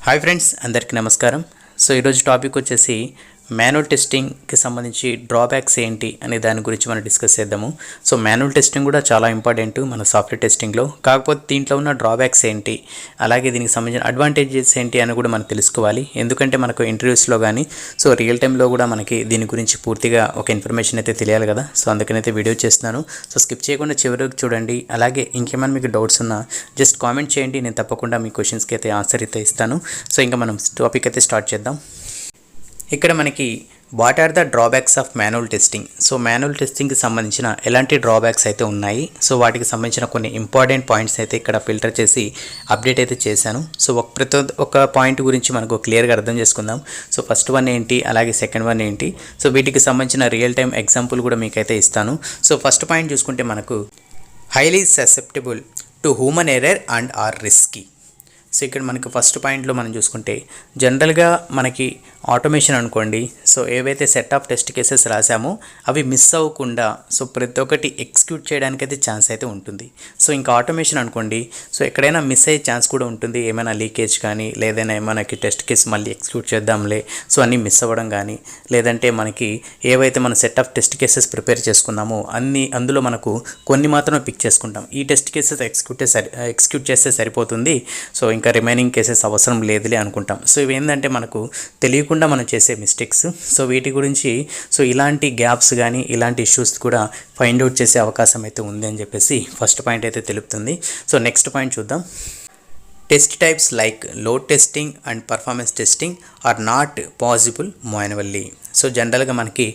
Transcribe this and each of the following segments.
Hi friends, అందరికీ నమస్కారం. So ఈరోజు టాపిక్ వచ్చేసి మాన్యువల్ టెస్టింగ్కి సంబంధించి డ్రాబ్యాక్స్ ఏంటి అనే దాని గురించి మనం డిస్కస్ చేద్దాము. సో మాన్యువల్ టెస్టింగ్ కూడా చాలా ఇంపార్టెంట్ మన సాఫ్ట్వేర్ టెస్టింగ్లో. కాకపోతే దీంట్లో ఉన్న డ్రాబ్యాక్స్ ఏంటి, అలాగే దీనికి సంబంధించిన అడ్వాంటేజెస్ ఏంటి అని కూడా మనం తెలుసుకోవాలి. ఎందుకంటే మనకు ఇంటర్వ్యూస్లో కానీ సో రియల్ టైంలో కూడా మనకి దీని గురించి పూర్తిగా ఒక ఇన్ఫర్మేషన్ అయితే తెలియాలి కదా. సో అందుకనైతే వీడియో చేస్తున్నాను. సో స్కిప్ చేయకుండా చివరికి చూడండి. అలాగే ఇంకేమైనా మీకు డౌట్స్ ఉన్నా జస్ట్ కామెంట్ చేయండి, నేను తప్పకుండా మీ క్వశ్చన్స్కి అయితే ఆన్సర్ అయితే ఇస్తాను. సో ఇంకా మనం టాపిక్ అయితే స్టార్ట్ చేద్దాం. ఇక్కడ మనకి what are the drawbacks of manual testing. So manual టెస్టింగ్కి సంబంధించిన ఎలాంటి డ్రాబ్యాక్స్ అయితే ఉన్నాయి, సో వాటికి సంబంధించిన కొన్ని ఇంపార్టెంట్ పాయింట్స్ అయితే ఇక్కడ ఫిల్టర్ చేసి అప్డేట్ అయితే చేశాను. సో ప్రతి ఒక్క పాయింట్ గురించి మనకు క్లియర్గా అర్థం చేసుకుందాం. సో ఫస్ట్ వన్ ఏంటి, అలాగే సెకండ్ వన్ ఏంటి, సో వీటికి సంబంధించిన రియల్ టైం ఎగ్జాంపుల్ కూడా మీకైతే ఇస్తాను. సో ఫస్ట్ పాయింట్ చూసుకుంటే మనకు highly susceptible to human error and are risky. So ఇక్కడ మనకి ఫస్ట్ పాయింట్లో మనం చూసుకుంటే జనరల్గా మనకి ఆటోమేషన్ అనుకోండి. సో ఏవైతే సెట్ ఆఫ్ టెస్ట్ కేసెస్ రాసామో అవి మిస్ అవ్వకుండా సో ప్రతి ఒక్కటి ఎగ్జిక్యూట్ చేయడానికి అయితే ఛాన్స్ అయితే ఉంటుంది. సో ఇంకా ఆటోమేషన్ అనుకోండి, సో ఎక్కడైనా మిస్ అయ్యే ఛాన్స్ కూడా ఉంటుంది. ఏమైనా లీకేజ్ కానీ, లేదైనా మనకి టెస్ట్ కేసు మళ్ళీ ఎగ్జిక్యూట్ చేద్దాంలే సో అన్నీ మిస్ అవ్వడం కానీ, లేదంటే మనకి ఏవైతే మనం set of test cases prepare చేసుకున్నామో అందులో మనకు కొన్ని మాత్రమే పిక్ చేసుకుంటాం. ఈ టెస్ట్ కేసెస్ ఎగ్జిక్యూట్ చేస్తే సరిపోతుంది, సో ఇంకా రిమైనింగ్ కేసెస్ అవసరం లేదులే అనుకుంటాం. సో ఇవి ఏంటంటే మనకు తెలియకుండా మనం చేసే మిస్టేక్స్. సో వీటి గురించి సో ఇలాంటి గ్యాప్స్ కానీ ఇలాంటి ఇష్యూస్ కూడా ఫైండ్ అవుట్ చేసే అవకాశం అయితే ఉంది అని చెప్పేసి ఫస్ట్ పాయింట్ అయితే తెలుపుతుంది. సో నెక్స్ట్ పాయింట్ చూద్దాం. Test types like load testing and performance testing are not possible manually. So జనరల్గా మనకి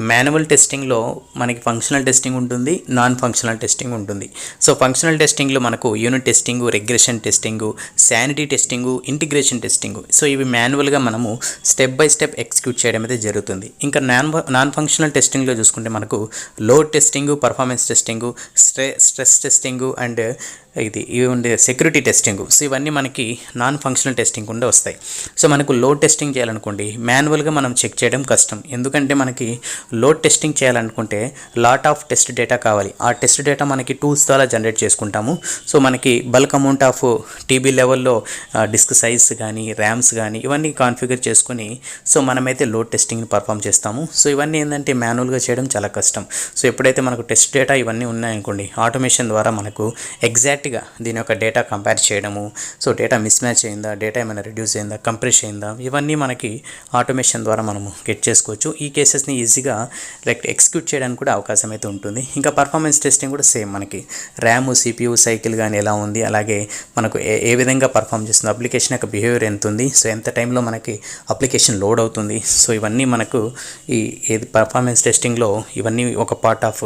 మాన్యువల్ టెస్టింగ్లో మనకి ఫంక్షనల్ టెస్టింగ్ ఉంటుంది, నాన్ ఫంక్షనల్ టెస్టింగ్ ఉంటుంది. సో ఫంక్షనల్ టెస్టింగ్లో మనకు unit testing, regression testing, sanity testing, integration testing, so ఇవి మాన్యువల్గా మనము స్టెప్ బై స్టెప్ ఎగ్జిక్యూట్ చేయడం అయితే జరుగుతుంది. ఇంకా నాన్ ఫంక్షనల్ టెస్టింగ్లో చూసుకుంటే మనకు load testing, performance testing, stress testing and ఇవి ఉండే సెక్యూరిటీ టెస్టింగ్. సో ఇవన్నీ మనకి నాన్ ఫంక్షనల్ టెస్టింగ్ ఉండే వస్తాయి. సో మనకు లోడ్ టెస్టింగ్ చేయాలనుకోండి, మాన్యువల్గా మనం చెక్ చేయడం కష్టం. ఎందుకంటే మనకి లోడ్ టెస్టింగ్ చేయాలనుకుంటే లాట్ ఆఫ్ టెస్ట్ డేటా కావాలి. ఆ టెస్ట్ డేటా మనకి టూల్స్ ద్వారా జనరేట్ చేసుకుంటాము. సో మనకి బల్క్ అమౌంట్ ఆఫ్ టీబీ లెవెల్లో డిస్క్ సైజ్ కానీ, ర్యామ్స్ కానీ ఇవన్నీ కాన్ఫిగర్ చేసుకుని సో మనమైతే లోడ్ టెస్టింగ్ని పర్ఫామ్ చేస్తాము. సో ఇవన్నీ ఏంటంటే మాన్యువల్గా చేయడం చాలా కష్టం. సో ఎప్పుడైతే మనకు టెస్ట్ డేటా ఇవన్నీ ఉన్నాయనుకోండి, ఆటోమేషన్ ద్వారా మనకు ఎగ్జాక్ట్గా దీని యొక్క డేటా కంపేర్ చేయడము, సో డేటా మిస్ మ్యాచ్ అయిందా, డేటా ఏమైనా రిడ్యూస్ అయిందా, కంప్రెస్ అయిందా, ఇవన్నీ మనకి ఆటోమేషన్ ద్వారా మనము గెట్ చేసుకోవచ్చు. ఈ కేసెస్ని ఈజీగా ఎగ్జిక్యూట్ చేయడానికి కూడా అవకాశం అయితే ఉంటుంది. ఇంకా పర్ఫార్మెన్స్ టెస్టింగ్ కూడా సేమ్, మనకి ర్యామ్, సిపియు సైకిల్ కానీ ఎలా ఉంది, అలాగే మనకు ఏ విధంగా పర్ఫామ్ చేస్తుంది, అప్లికేషన్ యొక్క బిహేవియర్ ఎంత ఉంది, సో ఎంత టైంలో మనకి అప్లికేషన్ లోడ్ అవుతుంది, సో ఇవన్నీ మనకు ఈ పర్ఫార్మెన్స్ టెస్టింగ్లో ఇవన్నీ ఒక part of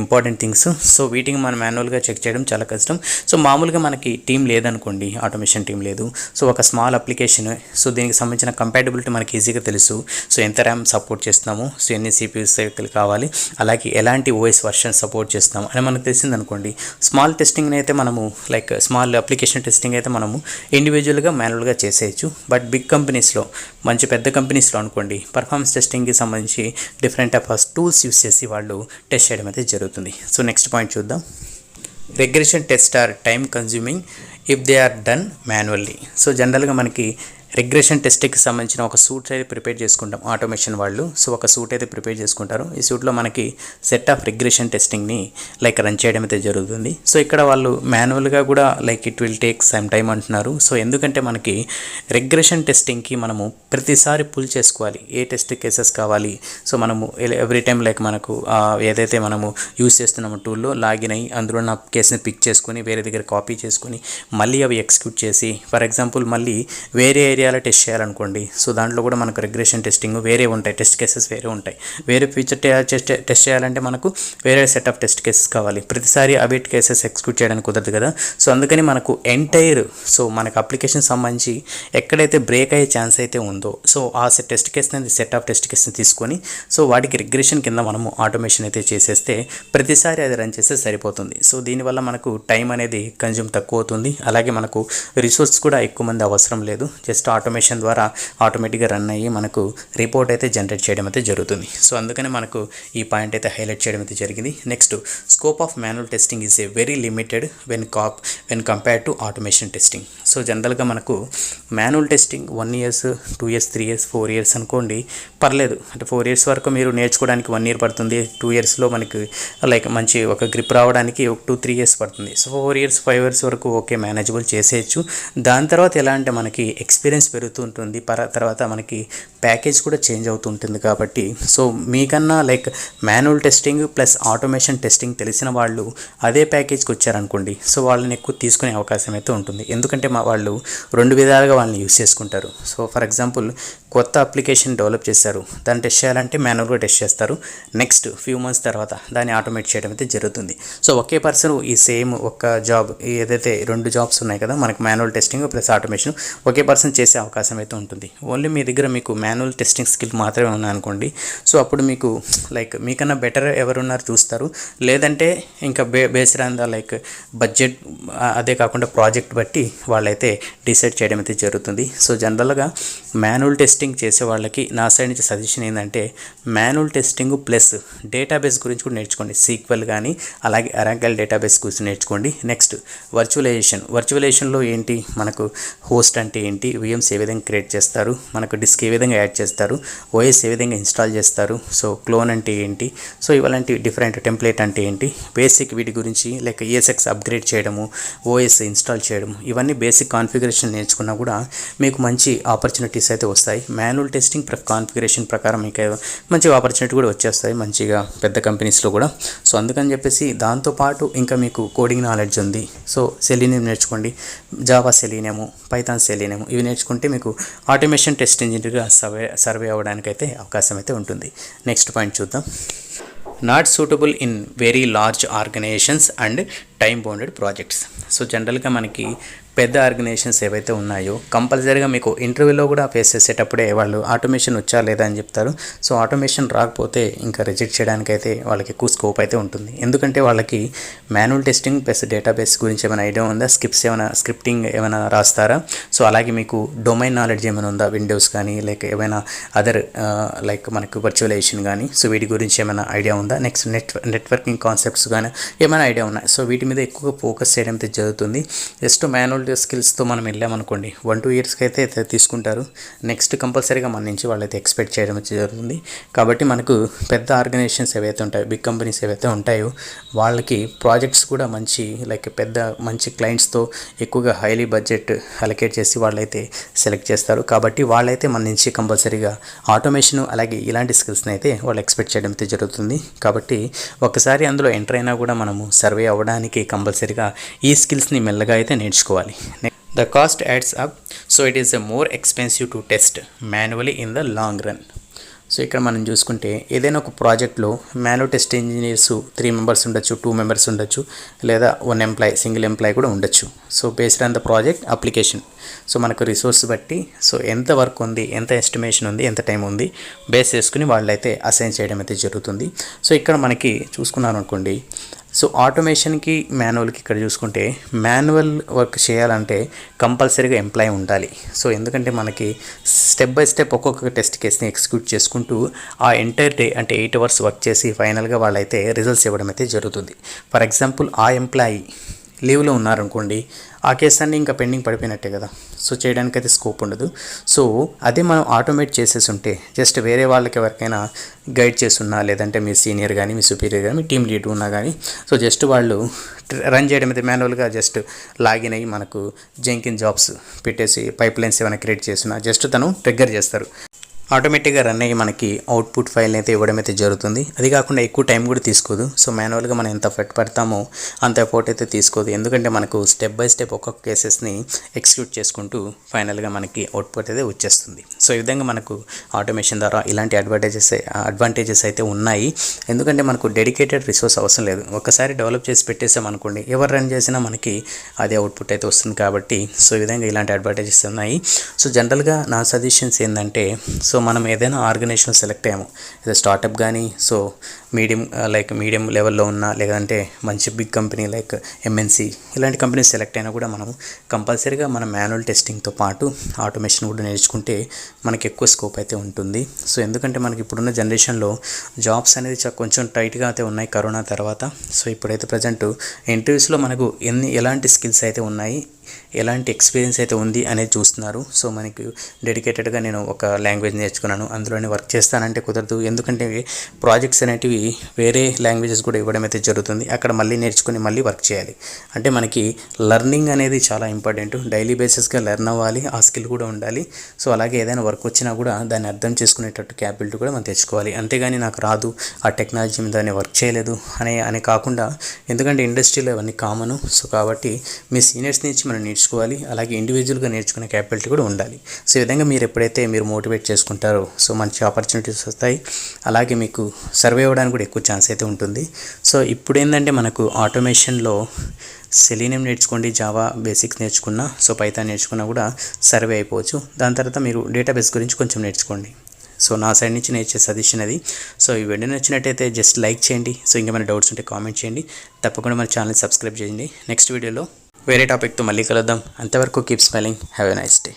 important things. So వీటిని మనం మాన్యువల్గా చెక్ చేయడం చాలా కష్టం. సో మామూలుగా మనకి టీం లేదనుకోండి, ఆటోమేషన్ టీం లేదు, సో ఒక స్మాల్ అప్లికేషన్, సో దీనికి సంబంధించిన కంపాటబిలిటీ మనకి ఈజీగా తెలుసు. సో ఎంత ర్యామ్ సపోర్ట్ చేస్తున్నాము, సో ఎన్ని సిపియు సైకిల్ కావాలి, అలాగే ఎలాంటి ఓఎస్ వర్షన్ సపోర్ట్ చేస్తున్నాము అని మనకు తెలిసింది అనుకోండి. స్మాల్ టెస్టింగ్ని అయితే మనము స్మాల్ అప్లికేషన్ టెస్టింగ్ అయితే మనము ఇండివిజువల్గా మాన్యువల్గా చేసేయచ్చు. బట్ బిగ్ కంపెనీస్లో, మంచి పెద్ద కంపెనీస్లో అనుకోండి, పర్ఫార్మెన్స్ టెస్టింగ్కి సంబంధించి different type of tools use చేసి వాళ్ళు టెస్ట్ చేయడం అయితే జరుగుతుంది. సో నెక్స్ట్ పాయింట్ చూద్దాం. Regression test are time consuming if they are done manually. So జనరల్గా మనకి రిగ్రెషన్ టెస్ట్కి సంబంధించిన ఒక సూట్ అయితే ప్రిపేర్ చేసుకుంటాం ఆటోమేషన్ వాళ్ళు. సో ఒక సూట్ అయితే ప్రిపేర్ చేసుకుంటారు. ఈ సూట్లో మనకి సెట్ ఆఫ్ రిగ్రెషన్ టెస్టింగ్ని రన్ చేయడం అయితే జరుగుతుంది. సో ఇక్కడ వాళ్ళు మాన్యువల్గా కూడా it will take some time అంటున్నారు. సో ఎందుకంటే మనకి రిగ్రెషన్ టెస్టింగ్కి మనము ప్రతిసారి పుల్ చేసుకోవాలి, ఏ టెస్ట్ కేసెస్ కావాలి. సో మనము ఎవ్రీ టైం మనకు ఏదైతే మనము యూస్ చేస్తున్నామో టూల్లో లాగిన్ అయ్యి అందులో నా కేసుని పిక్ చేసుకొని వేరే దగ్గర కాపీ చేసుకొని మళ్ళీ అవి ఎగ్జిక్యూట్ చేసి, ఫర్ ఎగ్జాంపుల్ మళ్ళీ వేరే ఏరియాలో టెస్ట్ చేయాలనుకోండి, సో దాంట్లో కూడా మనకు రిగ్రెషన్ టెస్టింగ్ వేరే ఉంటాయి, టెస్ట్ కేసెస్ వేరే ఉంటాయి. వేరే ఫ్యూచర్ టెస్ట్ చేయాలంటే మనకు వేరే సెట్ ఆఫ్ టెస్ట్ కేసెస్ కావాలి. ప్రతిసారి అవి కేసెస్ ఎగ్జిక్యూట్ చేయడానికి కుదరదు కదా. సో అందుకని మనకు ఎంటైర్ సో మనకు అప్లికేషన్ సంబంధించి ఎక్కడైతే బ్రేక్ అయ్యే ఛాన్స్ అయితే ఉందో, సో ఆ టెస్ట్ కేస్ని సెట్ ఆఫ్ టెస్ట్ కేస్ని తీసుకొని సో వాటికి రిగ్రెషన్ కింద మనము ఆటోమేషన్ అయితే చేసేస్తే ప్రతిసారి అది రన్ చేస్తే సరిపోతుంది. సో దీనివల్ల మనకు టైం అనేది కన్జ్యూమ్ తక్కువ అవుతుంది. అలాగే మనకు రిసోర్స్ కూడా ఎక్కువ మంది అవసరం లేదు. జస్ట్ ఆటోమేషన్ ద్వారా ఆటోమేటిక్గా రన్ అయ్యి మనకు రిపోర్ట్ అయితే జనరేట్ చేయడం అయితే జరుగుతుంది. సో అందుకని మనకు ఈ పాయింట్ అయితే హైలైట్ చేయడం అయితే జరిగింది. Next, scope of manual testing is a very limited when compared to automation testing. So జనరల్గా మనకు manual testing 1 years 2 years 3 years 4 years అనుకోండి, పర్లేదు. అంటే 4 years వరకు మీరు నేర్చుకోవడానికి 1 year పడుతుంది. 2 yearsలో మనకి లైక్ మంచి ఒక గ్రిప్ రావడానికి 2-3 years పడుతుంది. సో 4 years 5 years వరకు ఓకే, మేనేజబుల్ చేసేయచ్చు. దాని తర్వాత ఎలా అంటే మనకి ఎక్స్పీరియన్స్ పెరుగుతూ ఉంటుంది, తర్వాత మనకి ప్యాకేజ్ కూడా చేంజ్ అవుతూ ఉంటుంది. కాబట్టి సో మీకన్నా like manual testing plus automation testing తెలిసిన వాళ్ళు అదే ప్యాకేజ్కి వచ్చారనుకోండి, సో వాళ్ళని ఎక్కువ తీసుకునే అవకాశం అయితే ఉంటుంది. ఎందుకంటే వాళ్ళు 2 విధాలుగా వాళ్ళని యూస్ చేసుకుంటారు. సో ఫర్ ఎగ్జాంపుల్, కొత్త అప్లికేషన్ డెవలప్ చేశారు, దాన్ని టెస్ట్ చేయాలంటే మాన్యువల్గా టెస్ట్ చేస్తారు. నెక్స్ట్ ఫ్యూ మంత్స్ తర్వాత దాన్ని ఆటోమేట్ చేయడం అయితే జరుగుతుంది. సో ఒకే పర్సన్ ఈ సేమ్ ఒక జాబ్, ఏదైతే 2 jobs ఉన్నాయి కదా మనకు, మాన్యువల్ టెస్టింగ్ ప్లస్ ఆటోమేషన్, ఒకే పర్సన్ చేసే అవకాశం అయితే ఉంటుంది. ఓన్లీ మీ దగ్గర మీకు మాన్యువల్ టెస్టింగ్ స్కిల్ మాత్రమే ఉన్నాయనుకోండి, సో అప్పుడు మీకు లైక్ మీకన్నా బెటర్ ఎవరున్నారు చూస్తారు. లేదంటే ఇంకా based on the like budget, అదే కాకుండా ప్రాజెక్ట్ బట్టి వాళ్ళైతే డిసైడ్ చేయడం అయితే జరుగుతుంది. సో జనరల్గా మాన్యువల్ టెస్టింగ్ చేసే వాళ్ళకి నా సైడ్ నుంచి సజెషన్ ఏంటంటే, మాన్యువల్ టెస్టింగ్ ప్లస్ డేటాబేస్ గురించి కూడా నేర్చుకోండి. సీక్వెల్ కానీ అలాగే అరాకల్ డేటాబేస్ గురించి నేర్చుకోండి. నెక్స్ట్, వర్చువలైజేషన్లో ఏంటి, మనకు హోస్ట్ అంటే ఏంటి, VMs ఏ విధంగా క్రియేట్ చేస్తారు, మనకు డిస్క్ ఏ విధంగా యాడ్ చేస్తారు, OS ఏ విధంగా ఇన్స్టాల్ చేస్తారు, సో క్లోన్ అంటే ఏంటి, సో ఇలాంటి డిఫరెంట్ టెంప్లెట్ అంటే ఏంటి, బేసిక్ వీటి గురించి లైక్ ESX అప్గ్రేడ్ చేయడము, OS ఇన్స్టాల్ చేయడము, ఇవన్నీ బేసిక్ కాన్ఫిగరేషన్ నేర్చుకున్నా కూడా మీకు మంచి ఆపర్చునిటీస్ అయితే వస్తాయి. మాన్యువల్ టెస్టింగ్ కాన్ఫిగరేషన్ ప్రకారం మీకు మంచి ఆపర్చునిటీ కూడా వచ్చేస్తాయి మంచిగా పెద్ద కంపెనీస్లో కూడా. సో అందుకని చెప్పేసి దాంతోపాటు ఇంకా మీకు కోడింగ్ నాలెడ్జ్ ఉంది, సో సెలీనియం నేర్చుకోండి, జావా సెలీనియము, పైథాన్ సెలీనియము, ఇవి నేర్చుకుంటే మీకు ఆటోమేషన్ టెస్ట్ ఇంజనీర్గా సర్వే అవ్వడానికి అయితే అవకాశం అయితే ఉంటుంది. నెక్స్ట్ పాయింట్ చూద్దాం. Not suitable in very large organizations and time bounded projects. So జనరల్గా మనకి పెద్ద ఆర్గనైజేషన్స్ ఏవైతే ఉన్నాయో కంపల్సరీగా మీకు ఇంటర్వ్యూలో కూడా ఫేస్ చేసేటప్పుడే వాళ్ళు ఆటోమేషన్ వచ్చా లేదా అని చెప్తారు. సో ఆటోమేషన్ రాకపోతే ఇంకా రిజెక్ట్ చేయడానికి అయితే వాళ్ళకి ఎక్కువ స్కోప్ అయితే ఉంటుంది. ఎందుకంటే వాళ్ళకి మాన్యువల్ టెస్టింగ్ ప్లస్ డేటాబేస్ గురించి ఏమైనా ఐడియా ఉందా, స్క్రిప్టింగ్ ఏమైనా రాస్తారా, సో అలాగే మీకు డొమైన్ నాలెడ్జ్ ఏమైనా ఉందా, విండోస్ కానీ లైక్ ఏమైనా అదర్ లైక్ మనకు వర్చువలైజేషన్ కానీ, సో వీటి గురించి ఏమైనా ఐడియా ఉందా, నెక్స్ట్ నెట్వర్కింగ్ కాన్సెప్ట్స్ కానీ ఏమైనా ఐడియా ఉన్నాయి. సో వీటి మీద ఎక్కువగా ఫోకస్ చేయడం అయితే జరుగుతుంది. జస్ట్ మాన్యువల్ స్కిల్స్తో మనం వెళ్ళామనుకోండి 1-2 yearsకి అయితే తీసుకుంటారు. నెక్స్ట్ కంపల్సరీగా మన నుంచి వాళ్ళైతే ఎక్స్పెక్ట్ చేయడం జరుగుతుంది. కాబట్టి మనకు పెద్ద ఆర్గనైజేషన్స్ ఏవైతే ఉంటాయో, బిగ్ కంపెనీస్ ఏవైతే ఉంటాయో వాళ్ళకి ప్రాజెక్ట్స్ కూడా మంచి లైక్ మంచి క్లయింట్స్తో ఎక్కువగా హైలీ బడ్జెట్ అలొకేట్ చేసి వాళ్ళైతే సెలెక్ట్ చేస్తారు. కాబట్టి వాళ్ళైతే మన నుంచి కంపల్సరీగా ఆటోమేషన్ అలాగే ఇలాంటి స్కిల్స్ని అయితే వాళ్ళు ఎక్స్పెక్ట్ చేయడం అయితే జరుగుతుంది. కాబట్టి ఒకసారి అందులో ఎంటర్ అయినా కూడా మనము సర్వే అవ్వడానికి కంపల్సరీగా ఈ స్కిల్స్ని మెల్లగా అయితే నేర్చుకోవాలి. The cost adds up, so it is more expensive to test manually in the long run. So ఇక్కడ మనం చూసుకుంటే ఏదైనా ఒక ప్రాజెక్ట్లో మాన్యువల్ టెస్ట్ ఇంజనీర్స్ 3 members ఉండొచ్చు, 2 members ఉండొచ్చు, లేదా 1 employee సింగిల్ ఎంప్లాయీ కూడా ఉండొచ్చు. So based on the project application, so మనకు రిసోర్స్ బట్టి సో ఎంత వర్క్ ఉంది, ఎంత ఎస్టిమేషన్ ఉంది, ఎంత టైం ఉంది బేస్ చేసుకుని వాళ్ళైతే అసైన్ చేయడం అయితే జరుగుతుంది. సో ఇక్కడ మనకి చూసుకున్నాను అనుకోండి, సో ఆటోమేషన్కి మాన్యువల్కి ఇక్కడ చూసుకుంటే మాన్యువల్ వర్క్ చేయాలంటే కంపల్సరీగా ఎంప్లాయీ ఉండాలి. సో ఎందుకంటే మనకి స్టెప్ బై స్టెప్ ఒక్కొక్క టెస్ట్ కేస్ని ఎగ్జిక్యూట్ చేసుకుంటూ ఆ ఎంటైర్ డే అంటే 8 hours వర్క్ చేసి ఫైనల్గా వాళ్ళైతే రిజల్ట్స్ ఇవ్వడం అయితే జరుగుతుంది. ఫర్ ఎగ్జాంపుల్, ఆ ఎంప్లాయీ లీవ్లో ఉన్నారనుకోండి, ఆ కేసు అన్నీ ఇంకా పెండింగ్ పడిపోయినట్టే కదా, సో చేయడానికైతే స్కోప్ ఉండదు. సో అదే మనం ఆటోమేట్ చేసేసి ఉంటే జస్ట్ వేరే వాళ్ళకి ఎవరికైనా గైడ్ చేస్తున్నా, లేదంటే మీ సీనియర్ కానీ మీ సుపీరియర్ కానీ మీ టీమ్ లీడ్ ఉన్నా కానీ, సో జస్ట్ వాళ్ళు రన్ చేయడం అయితే మాన్యువల్గా జస్ట్ లాగిన్ అయ్యి మనకు జెంకిన్ జాబ్స్ పెట్టేసి పైప్ లైన్స్ ఏమైనా క్రియేట్ చేసినా జస్ట్ తను ట్రిగ్గర్ చేస్తారు. ఆటోమేటిక్గా రన్ అయ్యి మనకి అవుట్పుట్ ఫైల్ అయితే ఇవ్వడం అయితే జరుగుతుంది. అది కాకుండా ఎక్కువ టైం కూడా తీసుకోదు. సో మాన్యువల్గా మనం ఎంత ఎఫర్ట్ పెడతామో అంత ఎఫర్ట్ అయితే తీసుకోదు. ఎందుకంటే మనకు స్టెప్ బై స్టెప్ ఒక్కొక్క కేసెస్ని ఎగ్జిక్యూట్ చేసుకుంటూ ఫైనల్గా మనకి అవుట్పుట్ అయితే వచ్చేస్తుంది. సో ఈ విధంగా మనకు ఆటోమేషన్ ద్వారా ఇలాంటి అడ్వాంటేజెస్ అయితే ఉన్నాయి. ఎందుకంటే మనకు డెడికేటెడ్ రిసోర్స్ అవసరం లేదు. ఒకసారి డెవలప్ చేసి పెట్టేసామనుకోండి, ఎవరు రన్ చేసినా మనకి అదే అవుట్పుట్ అయితే వస్తుంది. కాబట్టి సో ఈ విధంగా ఇలాంటి అడ్వాంటేజెస్ ఉన్నాయి. సో జనరల్గా నా సజెషన్స్ ఏంటంటే, సో సో మనం ఏదైనా ఆర్గనైజేషన్ సెలెక్ట్ అయ్యాము, ఏదో స్టార్టప్ కానీ, సో మీడియం లెవెల్లో ఉన్న, లేదంటే మంచి బిగ్ కంపెనీ లైక్ ఎంఎన్సి ఇలాంటి కంపెనీస్ సెలెక్ట్ అయినా కూడా మనం కంపల్సరీగా మన మాన్యువల్ టెస్టింగ్తో పాటు ఆటోమేషన్ కూడా నేర్చుకుంటే మనకి ఎక్కువ స్కోప్ అయితే ఉంటుంది. సో ఎందుకంటే మనకి ఇప్పుడున్న జనరేషన్లో జాబ్స్ అనేది కొంచెం టైట్గా అయితే ఉన్నాయి కరోనా తర్వాత. సో ఇప్పుడైతే ప్రజెంట్ ఇంటర్వ్యూస్లో మనకు ఎలాంటి స్కిల్స్ అయితే ఉన్నాయి, ఎలాంటి ఎక్స్పీరియన్స్ అయితే ఉంది అనేది చూస్తున్నారు. సో మనకి డెడికేటెడ్గా నేను ఒక లాంగ్వేజ్ నేర్చుకున్నాను, అందులోనే వర్క్ చేస్తానంటే కుదరదు. ఎందుకంటే ప్రాజెక్ట్స్ అనేటివి వేరే లాంగ్వేజెస్ కూడా ఇవ్వడం అయితే జరుగుతుంది. అక్కడ మళ్ళీ నేర్చుకుని మళ్ళీ వర్క్ చేయాలి. అంటే మనకి లెర్నింగ్ అనేది చాలా ఇంపార్టెంట్. డైలీ బేసిస్గా లెర్న్ అవ్వాలి, ఆ స్కిల్ కూడా ఉండాలి. సో అలాగే ఏదైనా వర్క్ వచ్చినా కూడా దాన్ని అర్థం చేసుకునేటట్టు క్యాపబిలిటీ కూడా మనం తెచ్చుకోవాలి. అంతేగాని నాకు రాదు, ఆ టెక్నాలజీ మీద నేను వర్క్ చేయలేదు అని కాకుండా, ఎందుకంటే ఇండస్ట్రీలో ఇవన్నీ కామను. సో కాబట్టి మీ సీనియర్స్ నుంచి మనం నేర్చుకోవాలి, అలాగే ఇండివిజువల్గా నేర్చుకునే క్యాపబిలిటీ కూడా ఉండాలి. సో ఈ విధంగా మీరు ఎప్పుడైతే మీరు మోటివేట్ చేసుకుంటారో సో మంచి ఆపర్చునిటీస్ వస్తాయి, అలాగే మీకు సర్వే అవ్వడానికి కూడా ఎక్కువ ఛాన్స్ అయితే ఉంటుంది. సో ఇప్పుడు ఏంటంటే మనకు ఆటోమేషన్లో సెలీనియం నేర్చుకోండి, జావా బేసిక్స్ నేర్చుకున్నా, సో పైథాన్ నేర్చుకున్నా కూడా సర్వే అయిపోవచ్చు. దాని తర్వాత మీరు డేటాబేస్ గురించి కొంచెం నేర్చుకోండి. సో నా సైడ్ నుంచి నేను ఇచ్చే సజెషన్ అది. సో ఈ వీడియో నచ్చినట్టయితే జస్ట్ లైక్ చేయండి. సో ఇంకేమైనా డౌట్స్ ఉంటే కామెంట్ చేయండి. తప్పకుండా మన ఛానల్ సబ్స్క్రైబ్ చేయండి. నెక్స్ట్ వీడియోలో వేరే టాపిక్తో మళ్ళీ కలుద్దాం. అంతవరకు keep smiling, have a nice day.